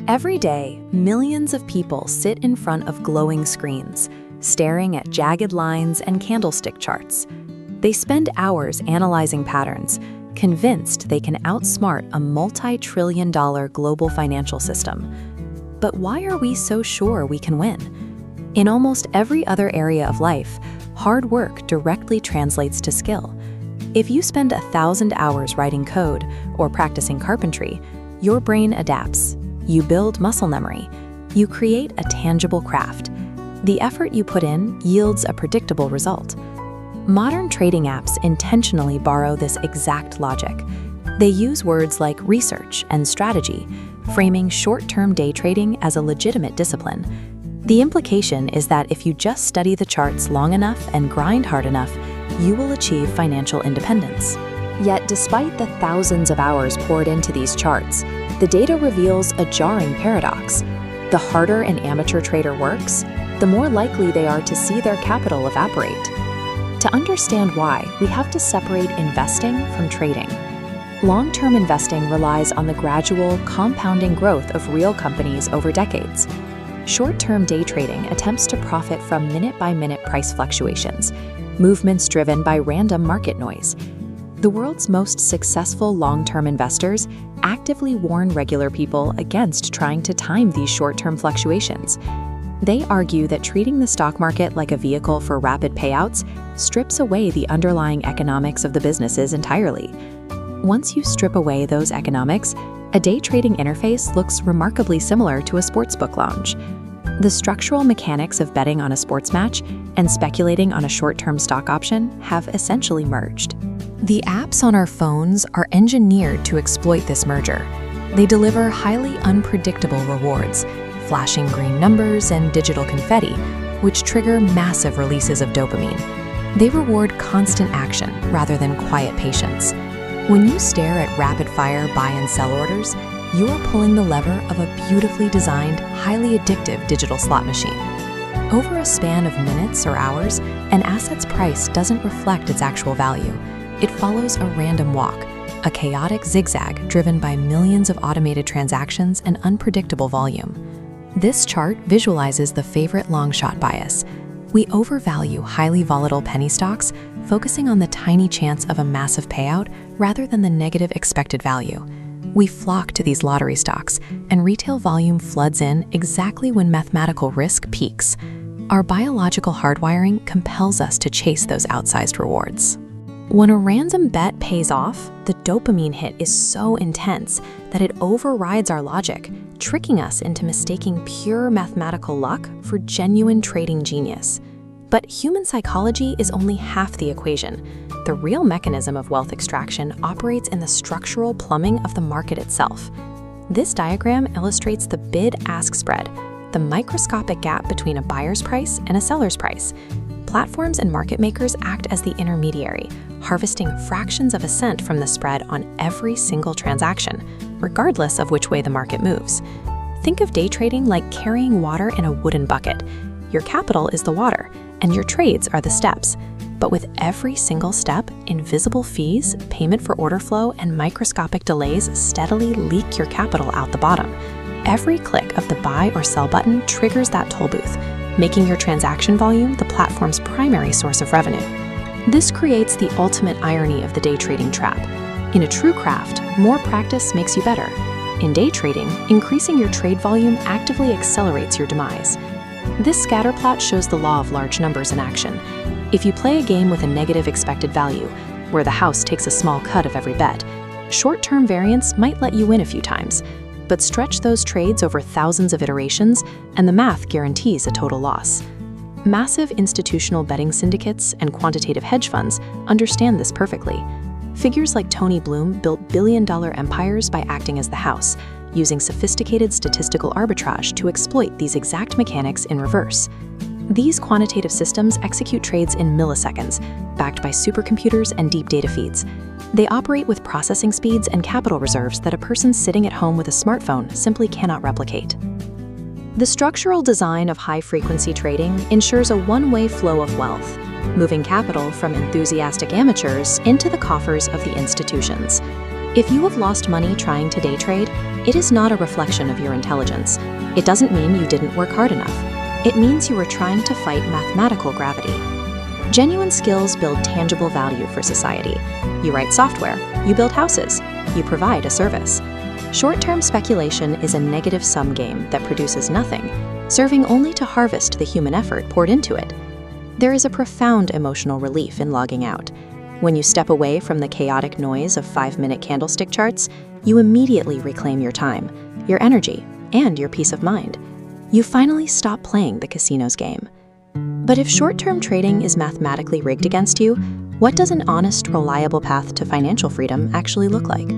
Every day, millions of people sit in front of glowing screens, staring at jagged lines and candlestick charts. They spend hours analyzing patterns, convinced they can outsmart a multi-trillion-dollar global financial system. But why are we so sure we can win? In almost every other area of life, hard work directly translates to skill. If you spend 1,000 hours writing code or practicing carpentry, your brain adapts. You build muscle memory. You create a tangible craft. The effort you put in yields a predictable result. Modern trading apps intentionally borrow this exact logic. They use words like research and strategy, framing short-term day trading as a legitimate discipline. The implication is that if you just study the charts long enough and grind hard enough, you will achieve financial independence. Yet, despite the thousands of hours poured into these charts, the data reveals a jarring paradox. The harder an amateur trader works, the more likely they are to see their capital evaporate. To understand why, we have to separate investing from trading. Long-term investing relies on the gradual, compounding growth of real companies over decades. Short-term day trading attempts to profit from minute-by-minute price fluctuations, movements driven by random market noise. The world's most successful long-term investors actively warn regular people against trying to time these short-term fluctuations. They argue that treating the stock market like a vehicle for rapid payouts strips away the underlying economics of the businesses entirely. Once you strip away those economics, a day trading interface looks remarkably similar to a sportsbook lounge. The structural mechanics of betting on a sports match and speculating on a short-term stock option have essentially merged. The apps on our phones are engineered to exploit this merger. They deliver highly unpredictable rewards, flashing green numbers and digital confetti, which trigger massive releases of dopamine. They reward constant action rather than quiet patience. When you stare at rapid-fire buy and sell orders, you are pulling the lever of a beautifully designed, highly addictive digital slot machine. Over a span of minutes or hours, an asset's price doesn't reflect its actual value. It follows a random walk, a chaotic zigzag driven by millions of automated transactions and unpredictable volume. This chart visualizes the Favorite-Longshot Bias. We overvalue highly volatile penny stocks, focusing on the tiny chance of a massive payout rather than the negative expected value. We flock to these lottery stocks, and retail volume floods in exactly when mathematical risk peaks. Our biological hardwiring compels us to chase those outsized rewards. When a random bet pays off, the dopamine hit is so intense that it overrides our logic, tricking us into mistaking pure mathematical luck for genuine trading genius. But human psychology is only half the equation. The real mechanism of wealth extraction operates in the structural plumbing of the market itself. This diagram illustrates the bid-ask spread, the microscopic gap between a buyer's price and a seller's price. Platforms and market makers act as the intermediary, harvesting fractions of a cent from the spread on every single transaction, regardless of which way the market moves. Think of day trading like carrying water in a wooden bucket. Your capital is the water, and your trades are the steps. But with every single step, invisible fees, payment for order flow, and microscopic delays steadily leak your capital out the bottom. Every click of the buy or sell button triggers that toll booth, making your transaction volume the platform's primary source of revenue. This creates the ultimate irony of the day trading trap. In a true craft, more practice makes you better. In day trading, increasing your trade volume actively accelerates your demise. This scatter plot shows the law of large numbers in action. If you play a game with a negative expected value, where the house takes a small cut of every bet, short-term variance might let you win a few times, but stretch those trades over thousands of iterations, and the math guarantees a total loss. Massive institutional betting syndicates and quantitative hedge funds understand this perfectly. Figures like Tony Bloom built billion-dollar empires by acting as the house, using sophisticated statistical arbitrage to exploit these exact mechanics in reverse. These quantitative systems execute trades in milliseconds, backed by supercomputers and deep data feeds. They operate with processing speeds and capital reserves that a person sitting at home with a smartphone simply cannot replicate. The structural design of high-frequency trading ensures a one-way flow of wealth, moving capital from enthusiastic amateurs into the coffers of the institutions. If you have lost money trying to day trade, it is not a reflection of your intelligence. It doesn't mean you didn't work hard enough. It means you were trying to fight mathematical gravity. Genuine skills build tangible value for society. You write software, you build houses, you provide a service. Short-term speculation is a negative-sum game that produces nothing, serving only to harvest the human effort poured into it. There is a profound emotional relief in logging out. When you step away from the chaotic noise of 5-minute candlestick charts, you immediately reclaim your time, your energy, and your peace of mind. You finally stop playing the casino's game. But if short-term trading is mathematically rigged against you, what does an honest, reliable path to financial freedom actually look like?